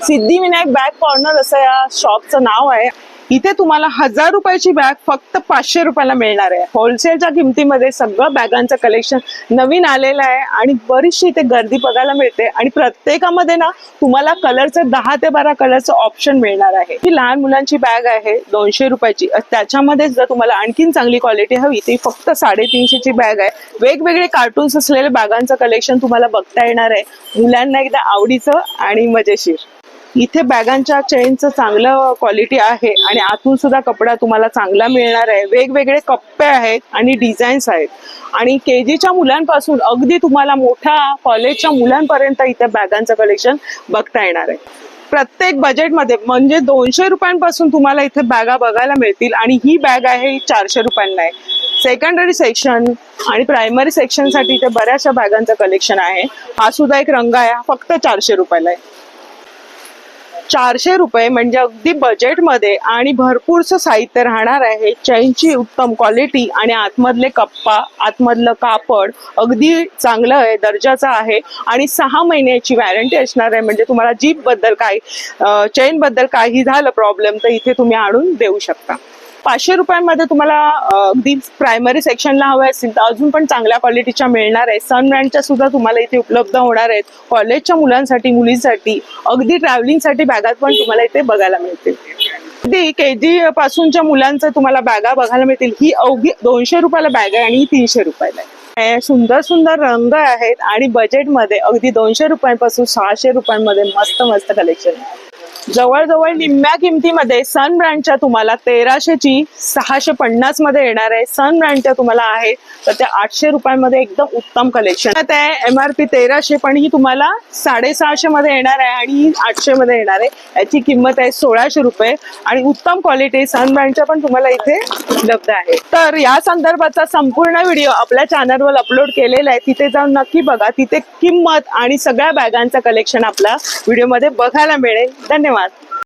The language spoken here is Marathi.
सिद्धिविनायक बॅग कॉर्नर असं या शॉपचं नाव आहे। इथे तुम्हाला 1000 रुपयाची बॅग फक्त 500 रुपयाला मिळणार आहे। होलसेलच्या किमतीमध्ये सगळं बॅगांचं कलेक्शन नवीन आलेलं आहे आणि बरीचशी इथे गर्दी बघायला मिळते आणि प्रत्येकामध्ये ना तुम्हाला कलरचे 10 ते 12 कलरचं ऑप्शन मिळणार आहे। ही लहान मुलांची बॅग आहे 200 रुपयाची। त्याच्यामध्ये जर तुम्हाला आणखीन चांगली क्वालिटी हवी ती फक्त 350 ची बॅग आहे। वेगवेगळे कार्टून्स असलेले बॅगांचं कलेक्शन तुम्हाला बघता येणार आहे, मुलांना एकदा आवडीचं आणि मजेशीर। इथे बॅगांच्या चेनचं चांगलं क्वालिटी आहे आणि आतून सुद्धा कपडा तुम्हाला चांगला मिळणार आहे। वेगवेगळे कप्पे आहेत आणि डिझाईन्स आहेत आणि केजीच्या मुलांपासून अगदी तुम्हाला मोठ्या कॉलेजच्या मुलांपर्यंत इथे बॅगांचं कलेक्शन बघता येणार आहे। प्रत्येक बजेटमध्ये म्हणजे 200 रुपयांपासून तुम्हाला इथे बॅगा बघायला मिळतील आणि ही बॅग आहे 400 रुपयांना आहे। सेकंडरी सेक्शन आणि प्रायमरी सेक्शन साठी इथे बऱ्याचशा बॅगांचं कलेक्शन आहे। हा सुद्धा एक रंग आहे, फक्त 400 रुपयाला आहे। 400 रुपये म्हणजे अगदी बजेटमध्ये आणि भरपूरचं साहित्य राहणार आहे। चेनची उत्तम क्वालिटी आणि आतमधले कप्पा, आतमधलं कापड अगदी चांगलं आहे, दर्जाचं आहे आणि 6 महिन्याची वॉरंटी असणार आहे। म्हणजे तुम्हाला जीप बद्दल काही चेन बद्दल काही झालं प्रॉब्लेम तर इथे तुम्ही आणून देऊ शकता। 500 रुपयांमध्ये तुम्हाला अगदी प्रायमरी सेक्शनला हवे असतील तर अजून पण चांगल्या क्वालिटीच्या मिळणार आहे। सन ब्रँडच्या सुद्धा तुम्हाला इथे उपलब्ध होणार आहेत। कॉलेजच्या मुलांसाठी, मुलींसाठी, अगदी ट्रॅव्हलिंगसाठी बॅगा पण तुम्हाला इथे बघायला मिळतील। अगदी केजी पासूनच्या मुलांचं तुम्हाला बॅगा बघायला मिळतील। ही अवघी 200 रुपयाला बॅग आहे आणि ही 300 रुपयाला आहे। सुंदर सुंदर रंग आहेत आणि बजेटमध्ये अगदी 200 रुपयांपासून 600 रुपयांमध्ये मस्त मस्त कलेक्शन आहे। जवळजवळ निम्म्या किमतीमध्ये सन ब्रँडच्या तुम्हाला 1300 ची 650 मध्ये येणार आहे। सन ब्रँडच्या तुम्हाला आहे तर त्या 800 रुपयांमध्ये एकदम उत्तम कलेक्शन आहे। MRP 1300 पण ही तुम्हाला 650 मध्ये येणार आहे आणि 800 मध्ये येणार आहे। याची किंमत आहे 1600 रुपये आणि उत्तम क्वालिटी सन ब्रँडच्या पण तुम्हाला इथे उपलब्ध आहे। तर या संदर्भाचा संपूर्ण व्हिडिओ आपल्या चॅनलवर अपलोड केलेला आहे, तिथे जाऊन नक्की बघा। तिथे किंमत आणि सगळ्या बॅगांचं कलेक्शन आपल्या व्हिडिओमध्ये बघायला मिळेल। धन्यवाद।